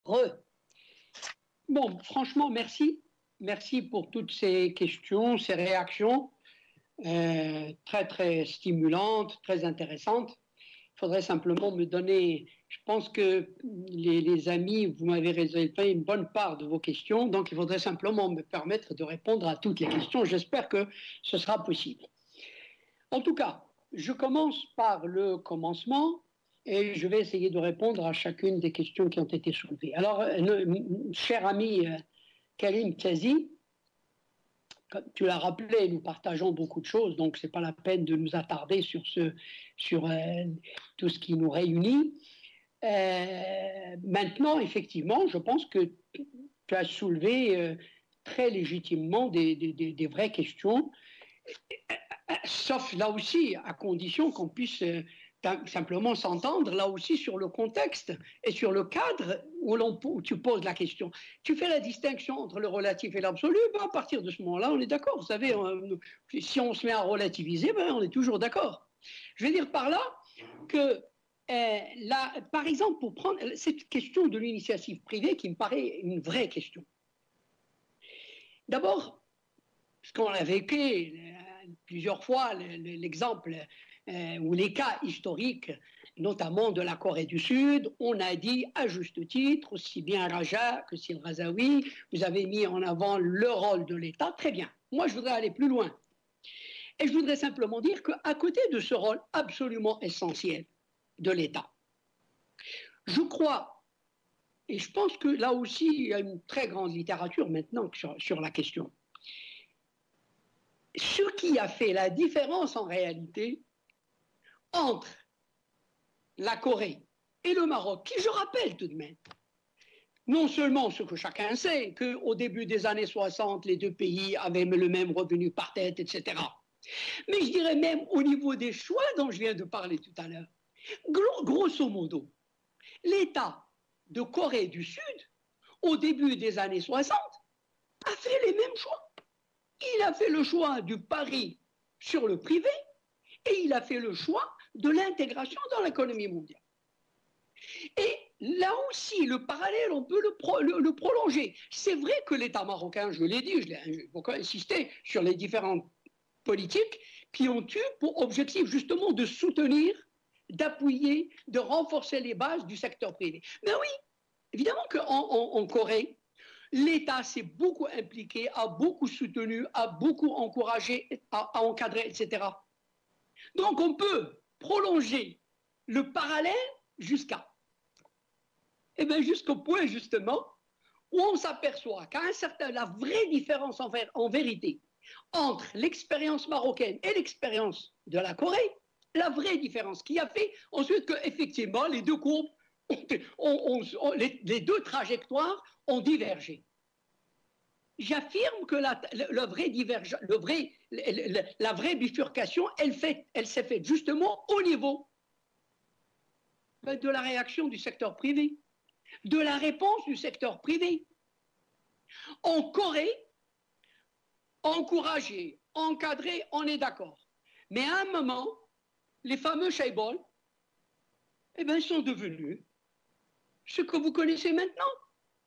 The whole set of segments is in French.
Re. Bon, franchement, merci. Merci pour toutes ces questions, ces réactions, très, très stimulantes, très intéressantes. Il faudrait simplement me donner, je pense que les amis, vous m'avez réservé une bonne part de vos questions, donc il faudrait simplement me permettre de répondre à toutes les questions. J'espère que ce sera possible. En tout cas, je commence par le commencement et je vais essayer de répondre à chacune des questions qui ont été soulevées. Alors, cher ami Karim Kazi, comme tu l'as rappelé, nous partageons beaucoup de choses, donc ce n'est pas la peine de nous attarder sur tout ce qui nous réunit. Maintenant, effectivement, je pense que tu as soulevé très légitimement des vraies questions, sauf là aussi, à condition qu'on puisse simplement s'entendre là aussi sur le contexte et sur le cadre où tu poses la question. Tu fais la distinction entre le relatif et l'absolu, ben à partir de ce moment-là, on est d'accord. Vous savez, si on se met à relativiser, ben on est toujours d'accord. Je veux dire par là que, par exemple, pour prendre cette question de l'initiative privée qui me paraît une vraie question. D'abord, parce qu'on a vécu plusieurs fois l'exemple ou les cas historiques, notamment de la Corée du Sud, on a dit à juste titre, aussi bien Raja que Syed Razavi, vous avez mis en avant le rôle de l'État, très bien. Moi, je voudrais aller plus loin. Et je voudrais simplement dire qu'à côté de ce rôle absolument essentiel de l'État, je crois, et je pense que là aussi, il y a une très grande littérature maintenant sur la question. Ce qui a fait la différence en réalité entre la Corée et le Maroc, qui, je rappelle tout de même, non seulement ce que chacun sait, qu'au début des années 60, les deux pays avaient le même revenu par tête, etc. Mais je dirais même au niveau des choix dont je viens de parler tout à l'heure, grosso modo, l'État de Corée du Sud, au début des années 60, a fait les mêmes choix. Il a fait le choix du pari sur le privé et il a fait le choix de l'intégration dans l'économie mondiale. Et là aussi, le parallèle, on peut le prolonger. C'est vrai que l'État marocain, je l'ai dit, j'ai beaucoup insisté sur les différentes politiques qui ont eu pour objectif justement de soutenir, d'appuyer, de renforcer les bases du secteur privé. Mais oui, évidemment qu'en Corée, l'État s'est beaucoup impliqué, a beaucoup soutenu, a beaucoup encouragé, a encadré, etc. Donc on peut prolonger le parallèle jusqu'à, jusqu'au point justement où on s'aperçoit qu'à un certain, la vraie différence en vérité entre l'expérience marocaine et l'expérience de la Corée, la vraie différence qui a fait ensuite qu'effectivement les deux courbes, les deux trajectoires ont divergé. J'affirme que la vraie bifurcation, elle s'est faite justement au niveau de la réaction du secteur privé, de la réponse du secteur privé. En Corée, encouragé, encadré, on est d'accord. Mais à un moment, les fameux chaebols, sont devenus ce que vous connaissez maintenant.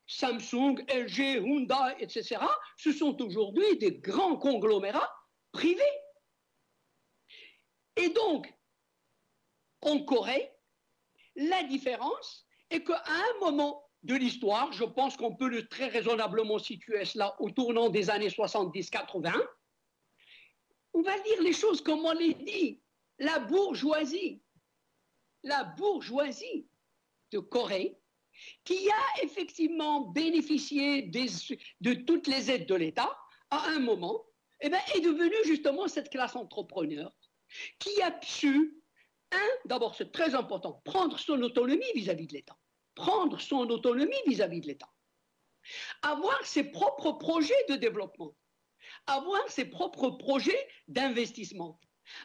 Samsung, LG, Hyundai, etc., ce sont aujourd'hui des grands conglomérats privés. Et donc, en Corée, la différence est qu'à un moment de l'histoire, je pense qu'on peut le très raisonnablement situer cela au tournant des années 70-80, on va dire les choses comme on les dit. La bourgeoisie de Corée, qui a effectivement bénéficié de toutes les aides de l'État, à un moment, est devenue justement cette classe entrepreneur qui a su, d'abord c'est très important, prendre son autonomie vis-à-vis de l'État. Prendre son autonomie vis-à-vis de l'État. Avoir ses propres projets de développement. Avoir ses propres projets d'investissement.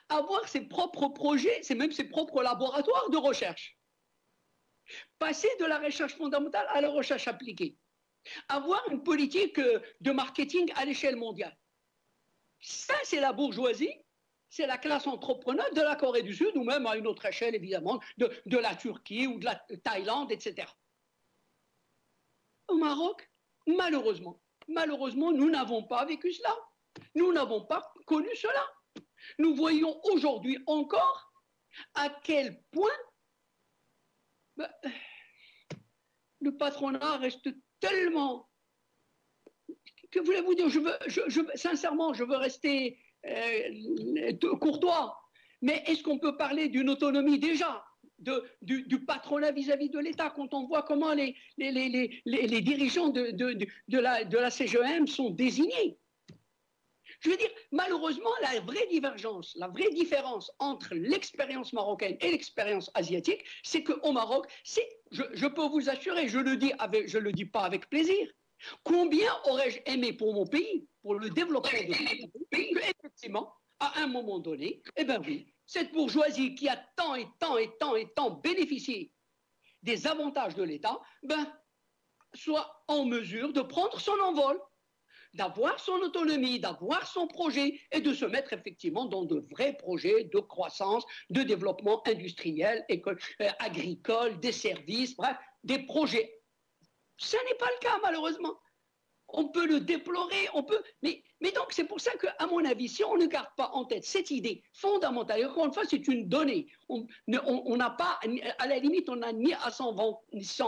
Avoir ses propres projets, c'est même ses propres laboratoires de recherche. Passer de la recherche fondamentale à la recherche appliquée. Avoir une politique de marketing à l'échelle mondiale. Ça, c'est la bourgeoisie, c'est la classe entrepreneuse de la Corée du Sud, ou même à une autre échelle, évidemment, de la Turquie ou de la Thaïlande, etc. au Maroc, malheureusement, nous n'avons pas vécu cela. Nous n'avons pas connu cela. Nous voyons aujourd'hui encore à quel point le patronat reste tellement... Que voulez-vous dire? Sincèrement, je veux rester courtois. Mais est-ce qu'on peut parler d'une autonomie déjà du patronat vis-à-vis de l'État quand on voit comment les dirigeants de la CGM sont désignés? Je veux dire, malheureusement, la vraie divergence, la vraie différence entre l'expérience marocaine et l'expérience asiatique, c'est qu'au Maroc, je peux vous assurer, je le dis pas avec plaisir, combien aurais-je aimé pour mon pays, pour le développement de mon pays, que, effectivement, à un moment donné, eh bien oui, cette bourgeoisie qui a tant et tant et tant et tant bénéficié des avantages de l'État, soit en mesure de prendre son envol, d'avoir son autonomie, d'avoir son projet et de se mettre effectivement dans de vrais projets de croissance, de développement industriel, agricole, des services, bref, des projets. Ce n'est pas le cas, malheureusement. On peut le déplorer, mais donc c'est pour ça qu'à mon avis, si on ne garde pas en tête cette idée fondamentale, et encore une fois, c'est une donnée, on n'a pas, à la limite, on n'a ni à s'en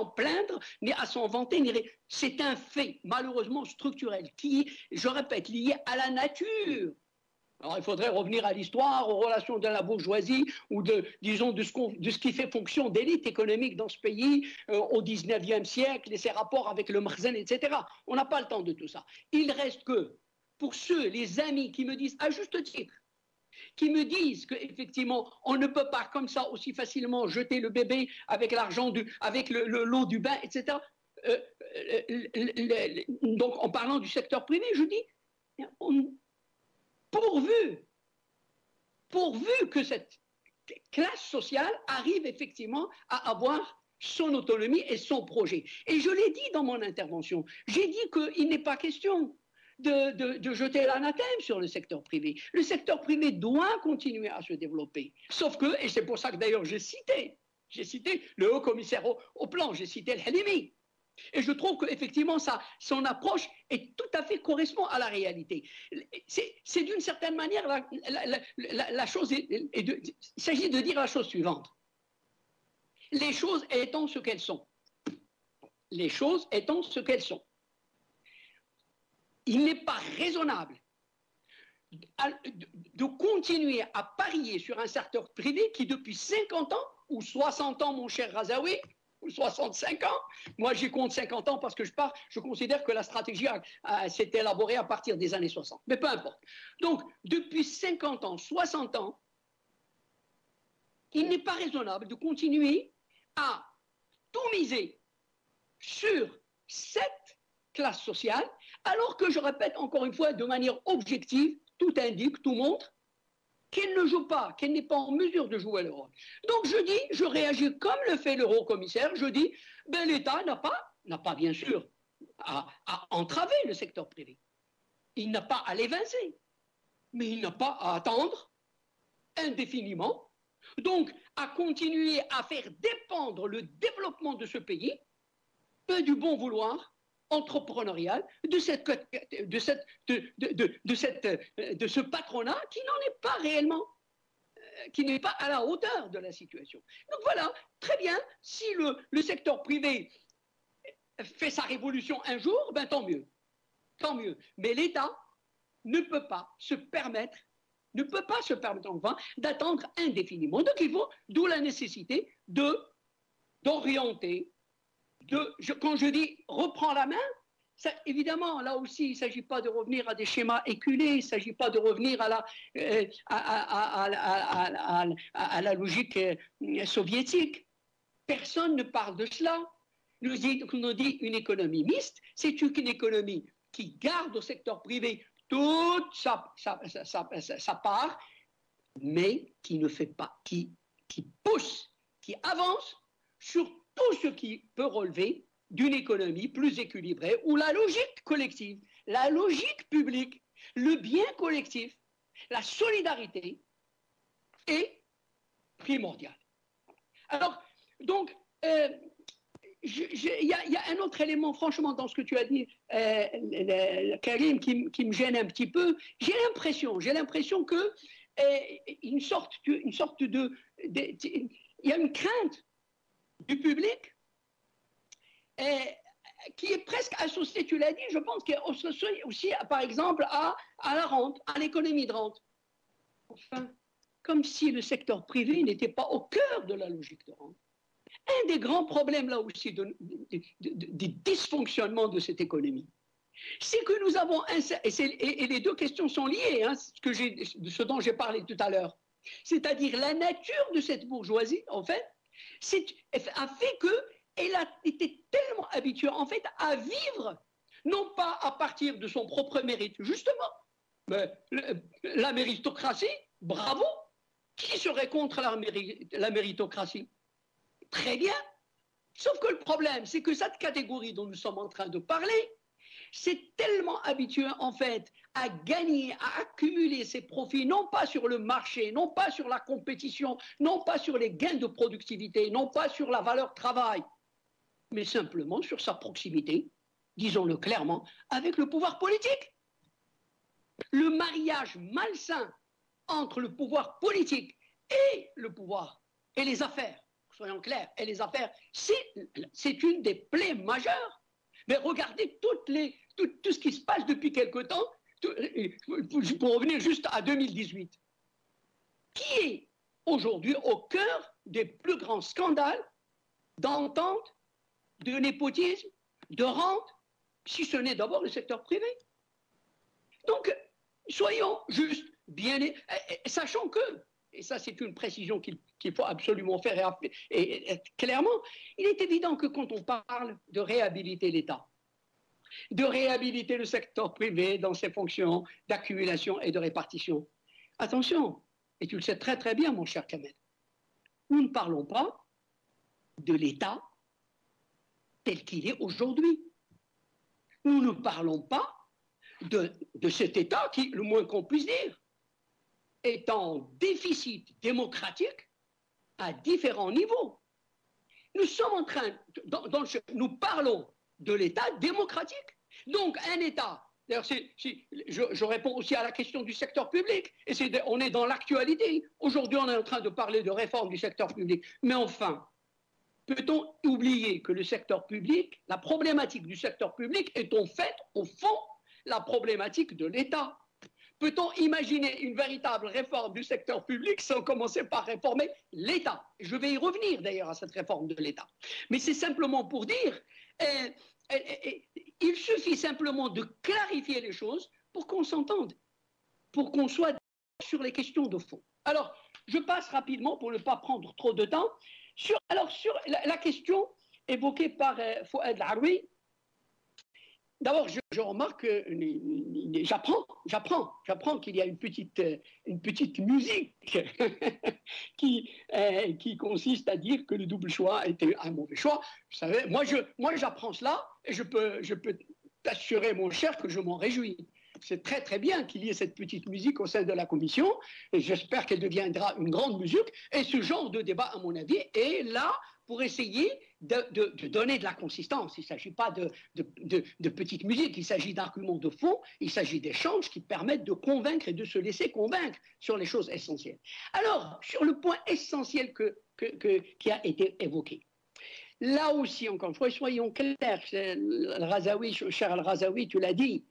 plaindre, ni à s'en vanter, c'est un fait, malheureusement structurel, qui, je répète, lié à la nature. Alors, il faudrait revenir à l'histoire, aux relations de la bourgeoisie ou disons, de ce qui fait fonction d'élite économique dans ce pays au 19e siècle et ses rapports avec le Makhzen, etc. On n'a pas le temps de tout ça. Il reste que, pour ceux, les amis qui me disent, à juste titre, qui me disent qu'effectivement, on ne peut pas comme ça aussi facilement jeter le bébé avec l'argent, avec le lot du bain, etc. Donc, en parlant du secteur privé, je dis, pourvu que cette classe sociale arrive effectivement à avoir son autonomie et son projet. Et je l'ai dit dans mon intervention, j'ai dit qu'il n'est pas question de jeter l'anathème sur le secteur privé. Le secteur privé doit continuer à se développer. Sauf que, et c'est pour ça que d'ailleurs j'ai cité le haut commissaire au plan, j'ai cité El Halimi. Et je trouve qu'effectivement, son approche est tout à fait correspond à la réalité. C'est d'une certaine manière la chose. Il s'agit de dire la chose suivante. Les choses étant ce qu'elles sont. Les choses étant ce qu'elles sont. Il n'est pas raisonnable de continuer à parier sur un secteur privé qui, depuis 50 ans ou 60 ans, mon cher Razaoui, ou 65 ans. Moi, j'y compte 50 ans parce que je considère que la stratégie s'est élaborée à partir des années 60. Mais peu importe. Donc, depuis 50 ans, 60 ans, il n'est pas raisonnable de continuer à tout miser sur cette classe sociale, alors que, je répète encore une fois, de manière objective, tout indique, tout montre, qu'elle ne joue pas, qu'elle n'est pas en mesure de jouer le rôle. Donc je réagis comme le fait le haut commissaire, je dis, l'État n'a pas bien sûr à entraver le secteur privé. Il n'a pas à l'évincer, mais il n'a pas à attendre indéfiniment, donc à continuer à faire dépendre le développement de ce pays du bon vouloir entrepreneurial de ce patronat qui n'en est pas réellement, qui n'est pas à la hauteur de la situation. Donc voilà, très bien, si le secteur privé fait sa révolution un jour, tant mieux, mais l'État ne peut pas se permettre enfin d'attendre indéfiniment. Donc il faut, d'où la nécessité d'orienter. Quand je dis reprends la main, ça, évidemment, là aussi, il ne s'agit pas de revenir à des schémas éculés, il ne s'agit pas de revenir à la logique soviétique. Personne ne parle de cela. Nous dit une économie mixte, c'est une économie qui garde au secteur privé toute sa part, mais qui ne fait pas, qui pousse, qui avance sur tout ce qui peut relever d'une économie plus équilibrée où la logique collective, la logique publique, le bien collectif, la solidarité est primordiale. Alors, donc, il y a un autre élément, franchement, dans ce que tu as dit, Karim, qui me gêne un petit peu. J'ai l'impression que une sorte il y a une crainte du public qui est presque associée, tu l'as dit, je pense, qui est associée aussi, par exemple, à la rente, à l'économie de rente. Enfin, comme si le secteur privé n'était pas au cœur de la logique de rente. Un des grands problèmes là aussi des dysfonctionnements de cette économie, c'est que nous avons et les deux questions sont liées, hein, ce dont j'ai parlé tout à l'heure, c'est-à-dire la nature de cette bourgeoisie, en fait, a fait qu'elle a été tellement habituée, en fait, à vivre, non pas à partir de son propre mérite, justement, mais la méritocratie, bravo, qui serait contre la méritocratie? Très bien. Sauf que le problème, c'est que cette catégorie dont nous sommes en train de parler, c'est tellement habitué en fait à gagner, à accumuler ses profits, non pas sur le marché, non pas sur la compétition, non pas sur les gains de productivité, non pas sur la valeur travail, mais simplement sur sa proximité, disons-le clairement, avec le pouvoir politique. Le mariage malsain entre le pouvoir politique et le pouvoir et les affaires, soyons clairs, et les affaires, c'est une des plaies majeures. Mais regardez tout ce qui se passe depuis quelque temps, pour revenir juste à 2018. Qui est aujourd'hui au cœur des plus grands scandales d'entente, de népotisme, de rente, si ce n'est d'abord le secteur privé? Donc, soyons juste bien, sachant que, et ça c'est une précision qu'il faut absolument faire et clairement, il est évident que quand on parle de réhabiliter l'État, de réhabiliter le secteur privé dans ses fonctions d'accumulation et de répartition, attention, et tu le sais très très bien mon cher Kamel, nous ne parlons pas de l'État tel qu'il est aujourd'hui. Nous ne parlons pas de cet État qui, le moins qu'on puisse dire, est en déficit démocratique à différents niveaux. Nous sommes en train, nous parlons de l'État démocratique. Donc un État, d'ailleurs je réponds aussi à la question du secteur public, et on est dans l'actualité. Aujourd'hui on est en train de parler de réforme du secteur public. Mais enfin, peut-on oublier que le secteur public, la problématique du secteur public est en fait, au fond, la problématique de l'État? Peut-on imaginer une véritable réforme du secteur public sans commencer par réformer l'État? Je vais y revenir d'ailleurs à cette réforme de l'État. Mais c'est simplement pour dire, il suffit simplement de clarifier les choses pour qu'on s'entende, pour qu'on soit sur les questions de fond. Alors, je passe rapidement pour ne pas prendre trop de temps. Sur la question évoquée par Fouad Laroui. D'abord, je remarque, j'apprends qu'il y a une petite musique qui consiste à dire que le double choix était un mauvais choix. Vous savez, moi j'apprends cela et je peux t'assurer, mon cher, que je m'en réjouis. C'est très très bien qu'il y ait cette petite musique au sein de la commission et j'espère qu'elle deviendra une grande musique. Et ce genre de débat, à mon avis, est là pour essayer de donner de la consistance. Il ne s'agit pas de petite musique, il s'agit d'arguments de fond, il s'agit d'échanges qui permettent de convaincre et de se laisser convaincre sur les choses essentielles. Alors, sur le point essentiel qui a été évoqué, là aussi, encore une fois, soyons clairs, cher Al-Razaoui, tu l'as dit,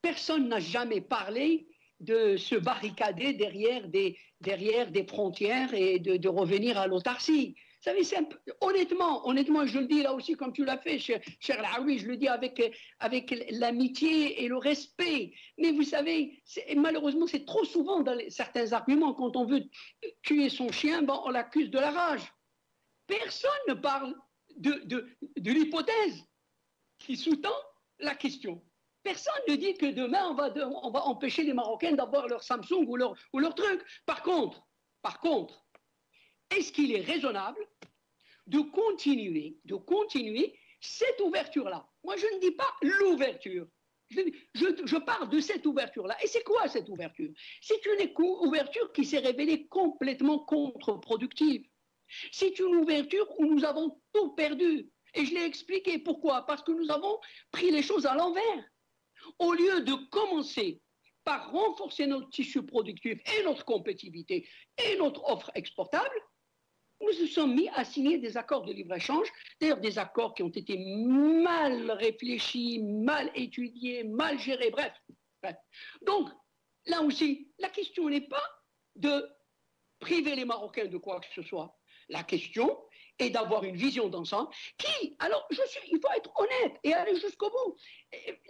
personne n'a jamais parlé de se barricader derrière des frontières et de revenir à l'autarcie. Vous savez, honnêtement, je le dis là aussi comme tu l'as fait, cher Laoui, je le dis avec l'amitié et le respect. Mais vous savez, malheureusement, c'est trop souvent dans certains arguments, quand on veut tuer son chien, on l'accuse de la rage. Personne ne parle de l'hypothèse qui sous-tend la question. Personne ne dit que demain, on va empêcher les Marocains d'avoir leur Samsung ou leur truc. Par contre, est-ce qu'il est raisonnable de continuer cette ouverture-là? Moi, je ne dis pas l'ouverture. Je parle de cette ouverture-là. Et c'est quoi cette ouverture? C'est une ouverture qui s'est révélée complètement contre-productive. C'est une ouverture où nous avons tout perdu. Et je l'ai expliqué. Pourquoi? Parce que nous avons pris les choses à l'envers. Au lieu de commencer par renforcer notre tissu productif et notre compétitivité et notre offre exportable, nous nous sommes mis à signer des accords de libre-échange, d'ailleurs des accords qui ont été mal réfléchis, mal étudiés, mal gérés, bref. Donc, là aussi, la question n'est pas de priver les Marocains de quoi que ce soit. La question est d'avoir une vision d'ensemble il faut être honnête et aller jusqu'au bout.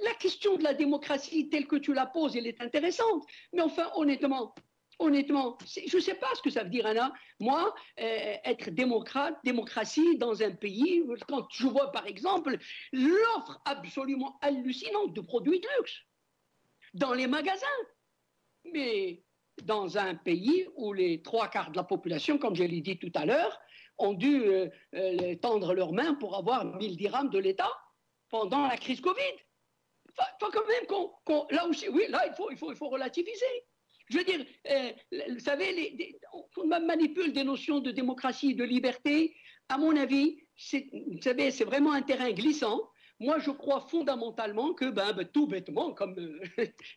La question de la démocratie telle que tu la poses, elle est intéressante. Mais enfin, honnêtement, je ne sais pas ce que ça veut dire, Anna. Moi, être démocratie dans un pays, quand je vois par exemple l'offre absolument hallucinante de produits de luxe dans les magasins. Mais dans un pays où les 3/4 de la population, comme je l'ai dit tout à l'heure, ont dû tendre leurs mains pour avoir 1000 dirhams de l'État pendant la crise Covid. Il faut quand même là aussi, oui, là, il faut relativiser. Je veux dire, vous savez, on manipule des notions de démocratie, de liberté. À mon avis, vous savez, c'est vraiment un terrain glissant. Moi, je crois fondamentalement que, tout bêtement, comme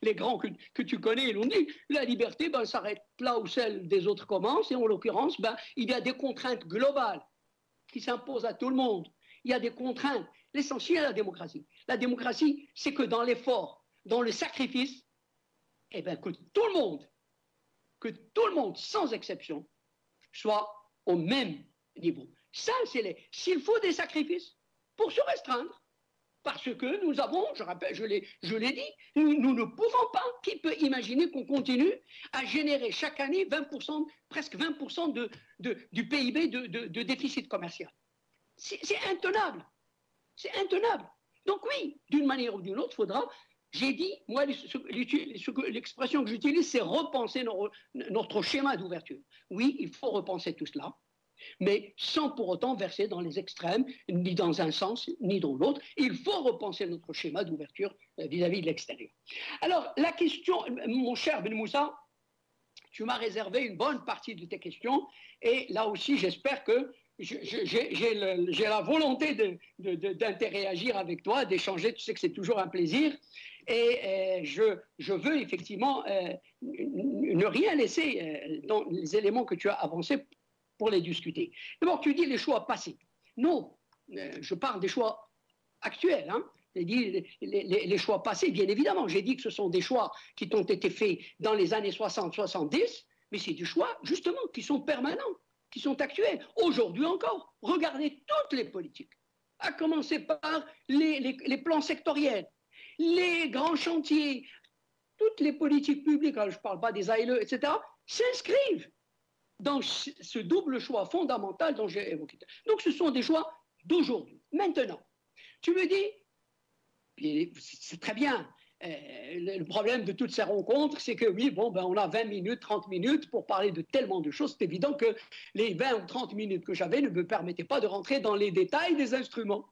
les grands que tu connais l'ont dit, la liberté s'arrête là où celle des autres commence. Et en l'occurrence, il y a des contraintes globales qui s'imposent à tout le monde. Il y a des contraintes. L'essentiel de la démocratie. La démocratie, c'est que dans l'effort, dans le sacrifice, que tout le monde, sans exception, soit au même niveau. Ça, s'il faut des sacrifices pour se restreindre, parce que nous avons, je rappelle, je l'ai dit, nous ne pouvons pas, qui peut imaginer qu'on continue à générer chaque année 20%, presque 20% du PIB de déficit commercial. C'est intenable. C'est intenable. Donc oui, d'une manière ou d'une autre, il faudra, j'ai dit, moi, l'expression que j'utilise, c'est repenser notre schéma d'ouverture. Oui, il faut repenser tout cela, mais sans pour autant verser dans les extrêmes, ni dans un sens, ni dans l'autre. Il faut repenser notre schéma d'ouverture vis-à-vis de l'extérieur. Alors, la question, mon cher Ben Moussa, tu m'as réservé une bonne partie de tes questions, et là aussi, j'espère que j'ai la volonté d'interagir avec toi, d'échanger, tu sais que c'est toujours un plaisir, et je veux effectivement ne rien laisser dans les éléments que tu as avancés pour les discuter. D'abord, tu dis les choix passés. Non, je parle des choix actuels. Hein. J'ai dit les choix passés, bien évidemment. J'ai dit que ce sont des choix qui ont été faits dans les années 60-70, mais c'est des choix, justement, qui sont permanents, qui sont actuels. Aujourd'hui encore, regardez toutes les politiques, à commencer par les plans sectoriels, les grands chantiers, toutes les politiques publiques, je ne parle pas des ALE, etc., s'inscrivent dans ce double choix fondamental dont j'ai évoqué. Donc ce sont des choix d'aujourd'hui. Maintenant, tu me dis, c'est très bien, le problème de toutes ces rencontres, c'est que oui, on a 20 minutes, 30 minutes pour parler de tellement de choses. C'est évident que les 20 ou 30 minutes que j'avais ne me permettaient pas de rentrer dans les détails des instruments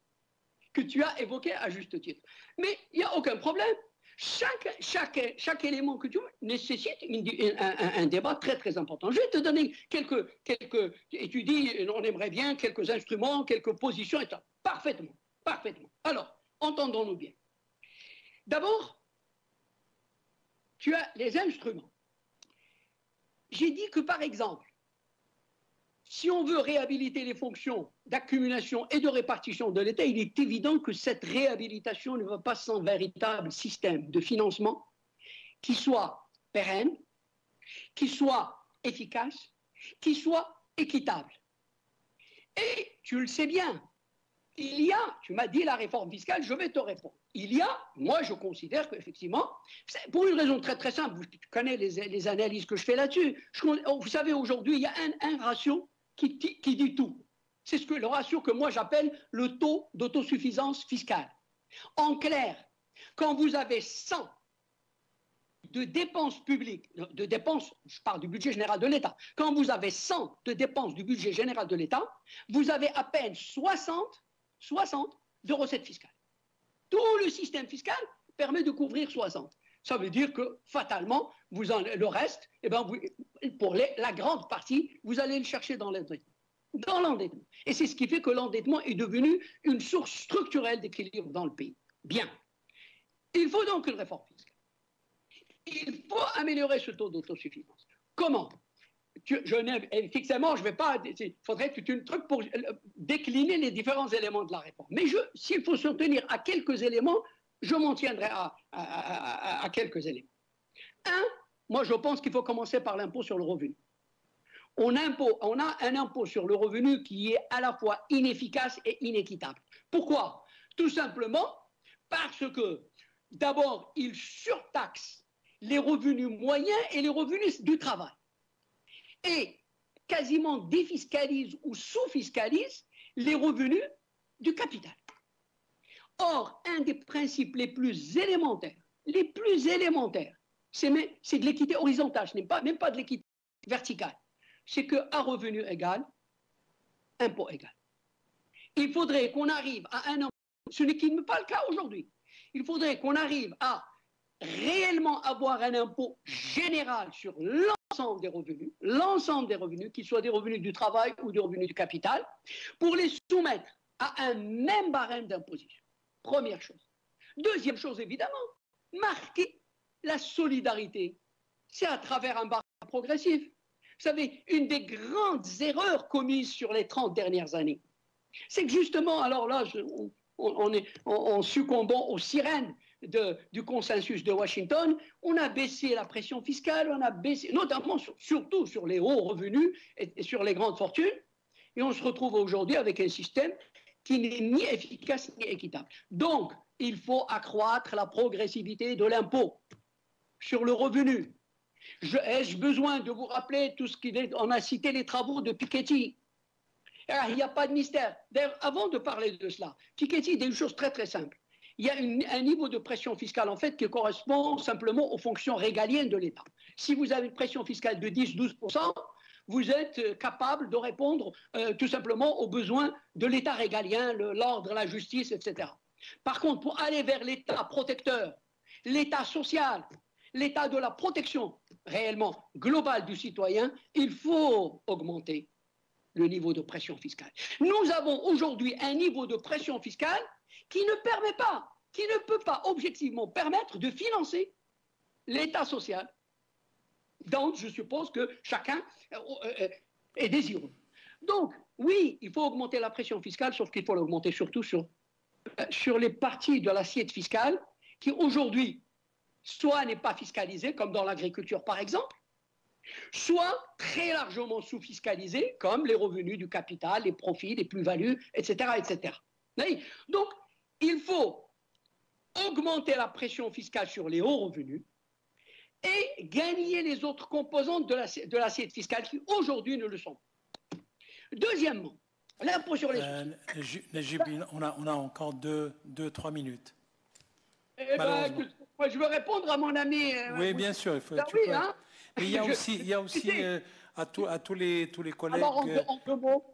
que tu as évoqués à juste titre. Mais il n'y a aucun problème. Chaque élément que tu veux nécessite un débat très très important. Je vais te donner et tu dis, on aimerait bien quelques instruments, quelques positions, etc. Parfaitement, parfaitement. Alors, entendons-nous bien. D'abord, tu as les instruments. J'ai dit que, par exemple, si on veut réhabiliter les fonctions d'accumulation et de répartition de l'État, il est évident que cette réhabilitation ne va pas sans véritable système de financement qui soit pérenne, qui soit efficace, qui soit équitable. Et tu le sais bien, tu m'as dit la réforme fiscale, je vais te répondre. Moi je considère qu'effectivement, pour une raison très très simple, tu connais les analyses que je fais là-dessus. Vous savez, aujourd'hui, il y a un ratio qui dit tout. C'est le ratio que moi j'appelle le taux d'autosuffisance fiscale. En clair, quand vous avez 100 de dépenses publiques, je parle du budget général de l'État, quand vous avez 100 de dépenses du budget général de l'État, vous avez à peine 60 de recettes fiscales. Tout le système fiscal permet de couvrir 60. Ça veut dire que, fatalement, le reste, pour la grande partie, vous allez le chercher dans l'industrie. dans l'endettement. Et c'est ce qui fait que l'endettement est devenu une source structurelle d'équilibre dans le pays. Bien. Il faut donc une réforme fiscale. Il faut améliorer ce taux d'autosuffisance. Comment? Fixement, je ne vais pas. Il faudrait tout un truc pour décliner les différents éléments de la réforme. Mais s'il faut se tenir à quelques éléments, je m'en tiendrai à quelques éléments. Un, moi je pense qu'il faut commencer par l'impôt sur le revenu. On a un impôt sur le revenu qui est à la fois inefficace et inéquitable. Pourquoi? Tout simplement parce que, d'abord, il surtaxe les revenus moyens et les revenus du travail. Et quasiment défiscalise ou sous-fiscalise les revenus du capital. Or, un des principes les plus élémentaires, c'est de l'équité horizontale, même pas de l'équité verticale. C'est qu'à revenu égal, impôt égal. Il faudrait qu'on arrive à un impôt, ce n'est pas le cas aujourd'hui. Il faudrait qu'on arrive à réellement avoir un impôt général sur l'ensemble des revenus, qu'ils soient des revenus du travail ou des revenus du capital, pour les soumettre à un même barème d'imposition. Première chose. Deuxième chose, évidemment, marquer la solidarité. C'est à travers un barème progressif. Vous savez, une des grandes erreurs commises sur les 30 dernières années, c'est que justement, alors là, en succombant aux sirènes du consensus de Washington, on a baissé la pression fiscale, on a baissé, notamment surtout sur les hauts revenus et sur les grandes fortunes, et on se retrouve aujourd'hui avec un système qui n'est ni efficace ni équitable. Donc, il faut accroître la progressivité de l'impôt sur le revenu. Ai-je besoin de vous rappeler tout ce qu'on a cité les travaux de Piketty? Il n'y a pas de mystère. D'ailleurs, avant de parler de cela, Piketty dit une chose très très simple. Il y a un niveau de pression fiscale en fait qui correspond simplement aux fonctions régaliennes de l'État. Si vous avez une pression fiscale de 10-12%, vous êtes capable de répondre tout simplement aux besoins de l'État régalien, l'ordre, la justice, etc. Par contre, pour aller vers l'État protecteur, l'État social, l'État de la protection réellement globale du citoyen, il faut augmenter le niveau de pression fiscale. Nous avons aujourd'hui un niveau de pression fiscale qui ne peut pas objectivement permettre de financer l'État social. Donc, je suppose que chacun est désireux. Donc, oui, il faut augmenter la pression fiscale, sauf qu'il faut l'augmenter surtout sur les parties de l'assiette fiscale qui aujourd'hui soit n'est pas fiscalisée, comme dans l'agriculture par exemple, soit très largement sous-fiscalisée, comme les revenus du capital, les profits, les plus-values, etc., etc. Donc, il faut augmenter la pression fiscale sur les hauts revenus et gagner les autres composantes de l'assiette fiscale qui aujourd'hui ne le sont pas. Deuxièmement, l'impôt sur les sociétés. Najib, on a encore 3 minutes. Eh ben, moi, je veux répondre à mon ami. Oui, bien sûr. Il faut, oui, hein. Mais il y a aussi à tous les collègues. Alors, en deux mots,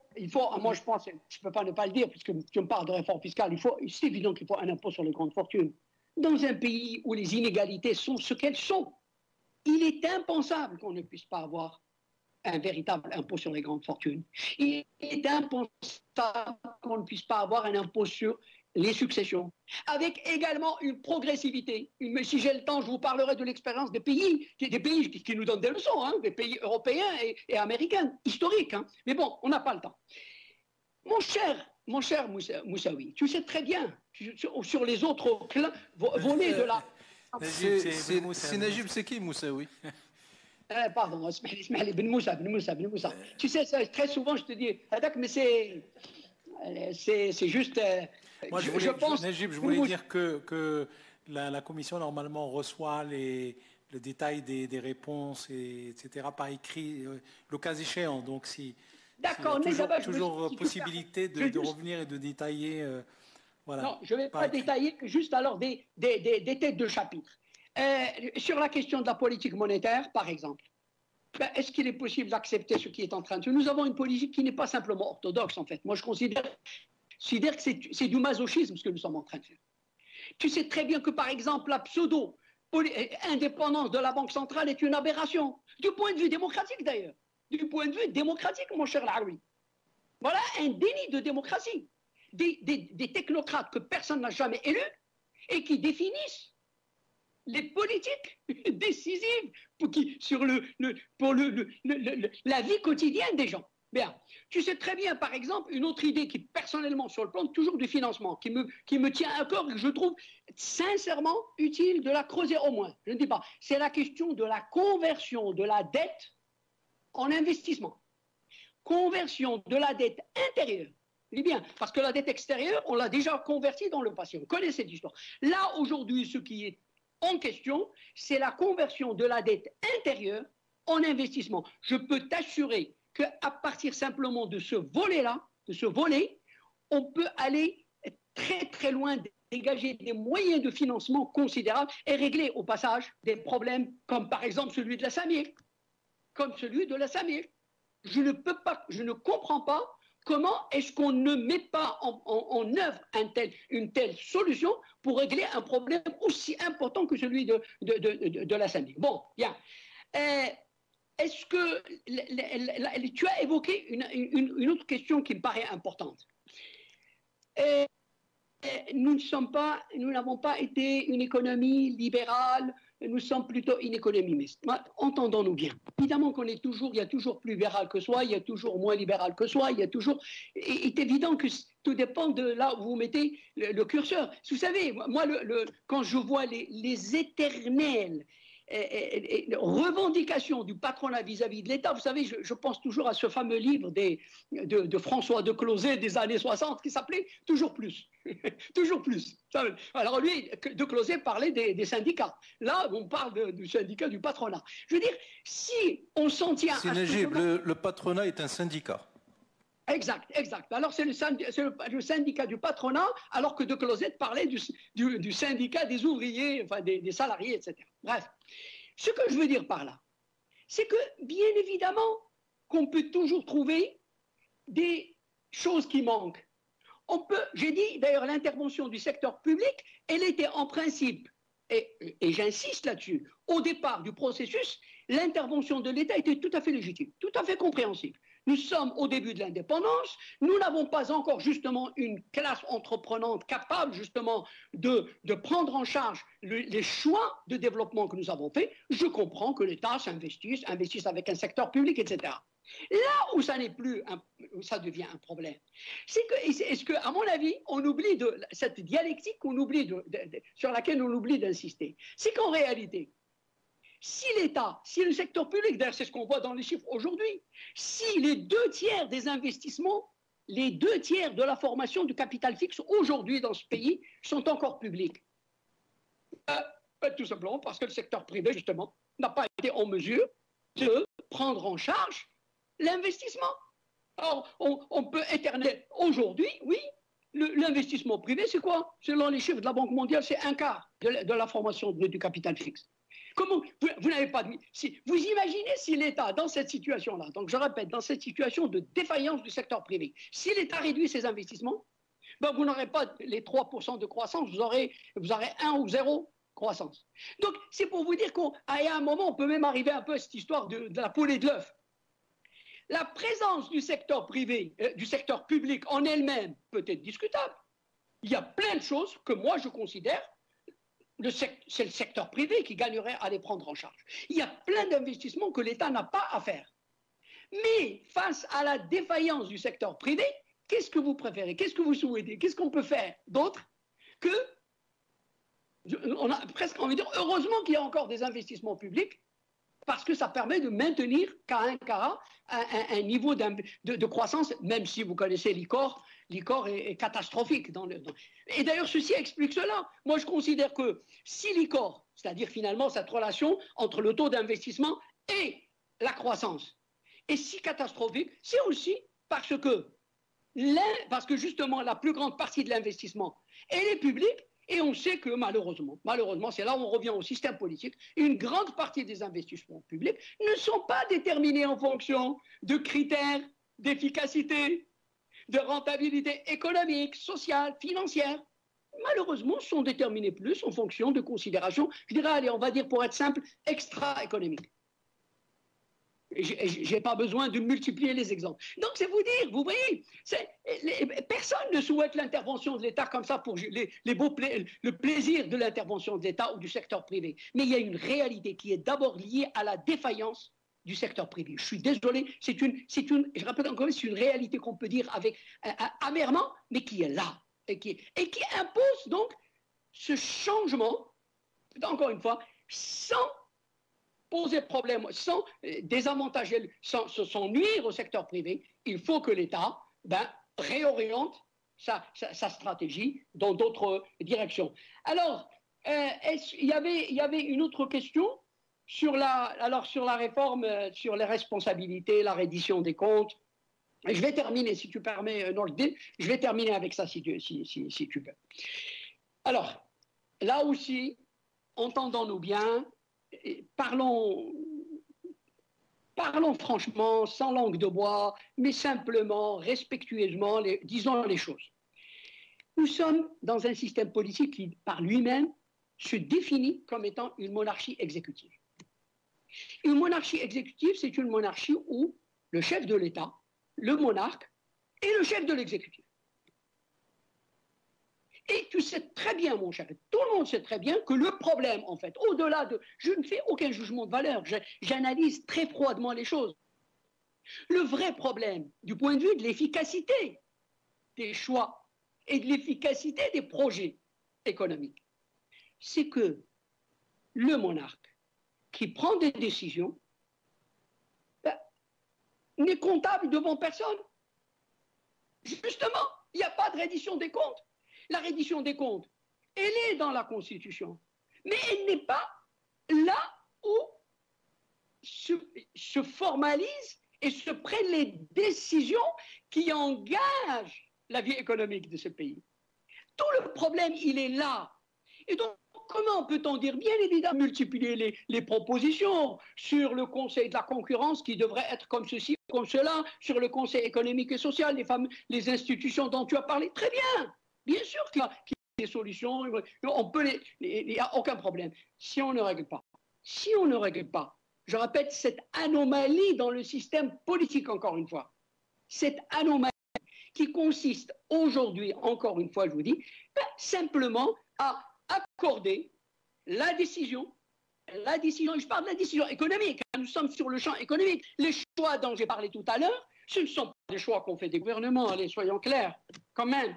moi je pense, je ne peux pas ne pas le dire, puisque tu me parles de réforme fiscale, c'est évident qu'il faut un impôt sur les grandes fortunes. Dans un pays où les inégalités sont ce qu'elles sont, il est impensable qu'on ne puisse pas avoir un véritable impôt sur les grandes fortunes. Il est impensable qu'on ne puisse pas avoir un impôt sur les successions, avec également une progressivité. Mais si j'ai le temps, je vous parlerai de l'expérience des pays qui nous donnent des leçons, hein, des pays européens et américains, historiques. Hein. Mais bon, on n'a pas le temps. Mon cher Moussaoui, tu sais très bien, sur les autres volets de la... C'est Najib, c'est qui Moussaoui? Pardon, Ben Moussa. Tu sais, très souvent, je te dis, mais c'est juste... Moi, Najib, je voulais dire que la commission, normalement, reçoit le détail des réponses, etc., par écrit, le cas échéant. Donc, d'accord, il y a toujours possibilité de revenir et de détailler. Voilà, non, je ne vais pas détailler, juste alors des têtes de chapitre. Sur la question de la politique monétaire, par exemple, est-ce qu'il est possible d'accepter ce qui est en train de se... Nous avons une politique qui n'est pas simplement orthodoxe, en fait. Moi, je considère que c'est du masochisme ce que nous sommes en train de faire. Tu sais très bien que, par exemple, la pseudo-indépendance de la Banque centrale est une aberration, du point de vue démocratique d'ailleurs. Du point de vue démocratique, mon cher Laroui. Voilà un déni de démocratie. Des technocrates que personne n'a jamais élus et qui définissent les politiques décisives sur la vie quotidienne des gens. Bien, tu sais très bien, par exemple, une autre idée qui, personnellement, sur le plan toujours du financement, qui me tient à cœur et que je trouve sincèrement utile de la creuser au moins. Je ne dis pas, c'est la question de la conversion de la dette en investissement. Conversion de la dette intérieure. Je dis bien, parce que la dette extérieure, on l'a déjà convertie dans le passé. On connaît cette histoire. Là, aujourd'hui, ce qui est en question, c'est la conversion de la dette intérieure en investissement. Je peux t'assurer qu'à partir simplement de ce volet-là, de ce volet, on peut aller très très loin, dégager des moyens de financement considérables et régler au passage des problèmes comme par exemple celui de la Samir. Comme celui de la Samir. Je ne comprends pas comment est-ce qu'on ne met pas en œuvre une telle solution pour régler un problème aussi important que celui de la Samir. Bon, bien. Est-ce que tu as évoqué une autre question qui me paraît importante. Nous n'avons pas été une économie libérale, nous sommes plutôt une économie mixte. Entendons-nous bien. Évidemment qu'il y a toujours plus libéral que soi, il y a toujours moins libéral que soi, il y a toujours... Il est évident que tout dépend de là où vous mettez le curseur. Vous savez, moi, quand je vois les éternels revendications du patronat vis-à-vis de l'État, vous savez, je pense toujours à ce fameux livre de François de Closet des années 60 qui s'appelait « Toujours plus ». Toujours plus. Alors lui, de Closet parlait des syndicats. Là, on parle du syndicat du patronat. Je veux dire, si on s'en tient à Najib, le patronat est un syndicat. Exact, exact. Alors c'est le syndicat du patronat, alors que de Closet parlait du syndicat des ouvriers, enfin des salariés, etc. Bref, ce que je veux dire par là, c'est que bien évidemment qu'on peut toujours trouver des choses qui manquent. J'ai dit d'ailleurs l'intervention du secteur public, elle était en principe, et j'insiste là-dessus, au départ du processus, l'intervention de l'État était tout à fait légitime, tout à fait compréhensible. Nous sommes au début de l'indépendance, nous n'avons pas encore justement une classe entreprenante capable justement de prendre en charge les choix de développement que nous avons faits. Je comprends que l'État investisse avec un secteur public, etc. Là où ça n'est plus, où ça devient un problème, c'est que, est-ce qu'à mon avis, on oublie cette dialectique sur laquelle on oublie d'insister. C'est qu'en réalité, si l'État, si le secteur public, d'ailleurs c'est ce qu'on voit dans les chiffres aujourd'hui, si les 2/3 des investissements, les 2/3 de la formation du capital fixe aujourd'hui dans ce pays sont encore publics, tout simplement parce que le secteur privé, justement, n'a pas été en mesure de prendre en charge l'investissement. Alors, on peut éterner aujourd'hui, oui, l'investissement privé, c'est quoi? Selon les chiffres de la Banque mondiale, c'est 1/4 de la formation du capital fixe. Comment vous n'avez pas dit, vous imaginez si l'État, dans cette situation-là, donc je répète, dans cette situation de défaillance du secteur privé, si l'État réduit ses investissements, ben vous n'aurez pas les 3% de croissance, vous aurez 1 ou 0 croissance. Donc, c'est pour vous dire qu'à un moment, on peut même arriver un peu à cette histoire de la poule et de l'œuf. La présence du secteur privé, du secteur public en elle-même peut être discutable. Il y a plein de choses que moi je considère, c'est le secteur privé qui gagnerait à les prendre en charge. Il y a plein d'investissements que l'État n'a pas à faire. Mais face à la défaillance du secteur privé, qu'est-ce que vous préférez? Qu'est-ce que vous souhaitez? Qu'est-ce qu'on peut faire d'autre que, on a presque envie de dire, heureusement qu'il y a encore des investissements publics, parce que ça permet de maintenir un niveau de croissance, même si vous connaissez l'ICOR est catastrophique. Et d'ailleurs, ceci explique cela. Moi, je considère que si l'ICOR, c'est-à-dire finalement cette relation entre le taux d'investissement et la croissance, est si catastrophique, c'est aussi parce que justement la plus grande partie de l'investissement, elle est publique. Et on sait que malheureusement, c'est là où on revient au système politique, une grande partie des investissements publics ne sont pas déterminés en fonction de critères d'efficacité, de rentabilité économique, sociale, financière. Malheureusement, sont déterminés plus en fonction de considérations, je dirais, allez, on va dire pour être simple, extra-économiques. Je n'ai pas besoin de multiplier les exemples. Donc, c'est vous dire, vous voyez, personne ne souhaite l'intervention de l'État comme ça pour le plaisir de l'intervention de l'État ou du secteur privé. Mais il y a une réalité qui est d'abord liée à la défaillance du secteur privé. Je suis désolé, je rappelle encore, c'est une réalité qu'on peut dire amèrement, mais qui est là et qui impose donc ce changement, encore une fois, sans poser problème, sans désavantager, sans nuire au secteur privé. Il faut que l'État réoriente sa stratégie dans d'autres directions. Alors, il y avait une autre question sur la réforme, sur les responsabilités, la reddition des comptes. Et je vais terminer, si tu permets, Nordin, je vais terminer avec ça, si tu peux. Alors, là aussi, entendons-nous bien, parlons franchement, sans langue de bois, mais simplement, respectueusement, disons les choses. Nous sommes dans un système politique qui, par lui-même, se définit comme étant une monarchie exécutive. Une monarchie exécutive, c'est une monarchie où le chef de l'État, le monarque, est le chef de l'exécutif. Et tu sais très bien, mon cher, tout le monde sait très bien que le problème, en fait, au-delà de... Je ne fais aucun jugement de valeur, j'analyse très froidement les choses. Le vrai problème, du point de vue de l'efficacité des choix et de l'efficacité des projets économiques, c'est que le monarque qui prend des décisions n'est comptable devant personne. Justement, il n'y a pas de reddition des comptes. La reddition des comptes, elle est dans la Constitution, mais elle n'est pas là où se formalisent et se prennent les décisions qui engagent la vie économique de ce pays. Tout le problème, il est là. Et donc, comment peut-on dire, bien évidemment, multiplier les propositions sur le Conseil de la concurrence qui devrait être comme ceci, comme cela, sur le Conseil économique et social, les institutions dont tu as parlé, très bien. Bien sûr qu'il y a des solutions, il n'y a aucun problème. Si on ne règle pas, je répète, cette anomalie dans le système politique, encore une fois, cette anomalie qui consiste aujourd'hui, encore une fois, je vous dis, simplement à accorder la décision, je parle de la décision économique, nous sommes sur le champ économique. Les choix dont j'ai parlé tout à l'heure, ce ne sont pas des choix qu'ont fait des gouvernements, allez, soyons clairs, quand même.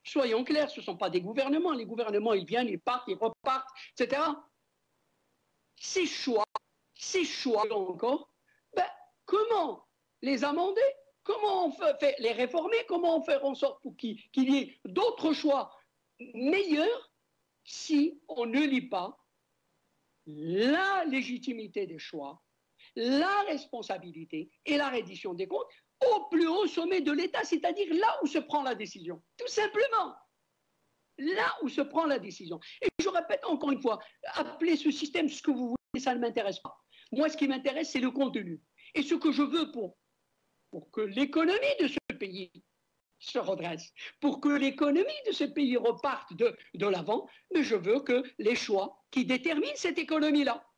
Soyons clairs, ce ne sont pas des gouvernements. Les gouvernements, ils viennent, ils partent, ils repartent, etc. Ces choix encore, comment les amender? Comment on fait les réformer? Comment on fait en sorte pour qu'il y ait d'autres choix meilleurs si on ne lit pas la légitimité des choix, la responsabilité et la reddition des comptes au plus haut sommet de l'État, c'est-à-dire là où se prend la décision. Tout simplement. Là où se prend la décision. Et je répète encore une fois, appelez ce système ce que vous voulez, ça ne m'intéresse pas. Moi, ce qui m'intéresse, c'est le contenu. Et ce que je veux pour que l'économie de ce pays se redresse, pour que l'économie de ce pays reparte de l'avant, mais je veux que les choix qui déterminent cette économie-là,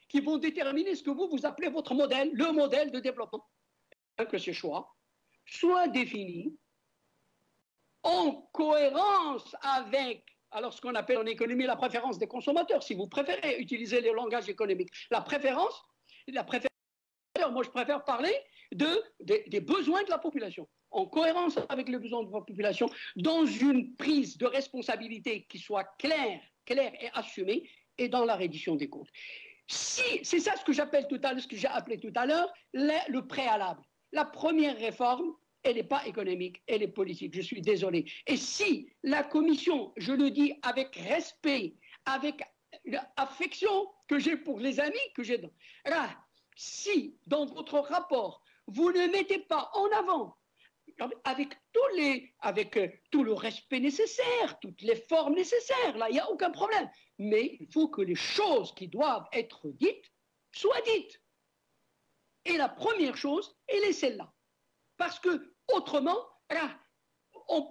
qui vont déterminer ce que vous appelez votre modèle, le modèle de développement, que ces choix soient définis en cohérence avec, alors ce qu'on appelle en économie la préférence des consommateurs, si vous préférez utiliser le langage économique, la préférence, moi je préfère parler des besoins de la population, en cohérence avec les besoins de la population, dans une prise de responsabilité qui soit claire et assumée, et dans la reddition des comptes. C'est ça ce que j'appelle tout à l'heure, ce que j'ai appelé tout à l'heure, le préalable. La première réforme, elle n'est pas économique, elle est politique, je suis désolé. Et si la Commission, je le dis avec respect, avec l'affection que j'ai pour les amis que j'ai, là, si dans votre rapport, vous ne mettez pas en avant, avec tout le respect nécessaire, toutes les formes nécessaires, là, il n'y a aucun problème. Mais il faut que les choses qui doivent être dites soient dites. Et la première chose, elle est celle-là. Parce que, autrement,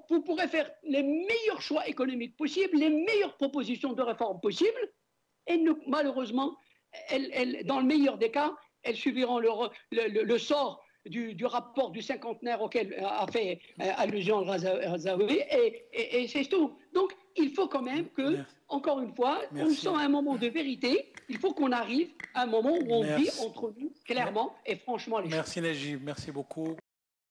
vous pourrez faire les meilleurs choix économiques possibles, les meilleures propositions de réforme possibles, et malheureusement, dans le meilleur des cas, elles subiront le sort du rapport du cinquantenaire auquel a fait allusion Razaoui, et c'est tout. Donc, il faut quand même que, encore une fois, on sent un moment de vérité. Il faut qu'on arrive à un moment où on dit entre nous clairement et franchement les choses. Merci Najib, merci beaucoup.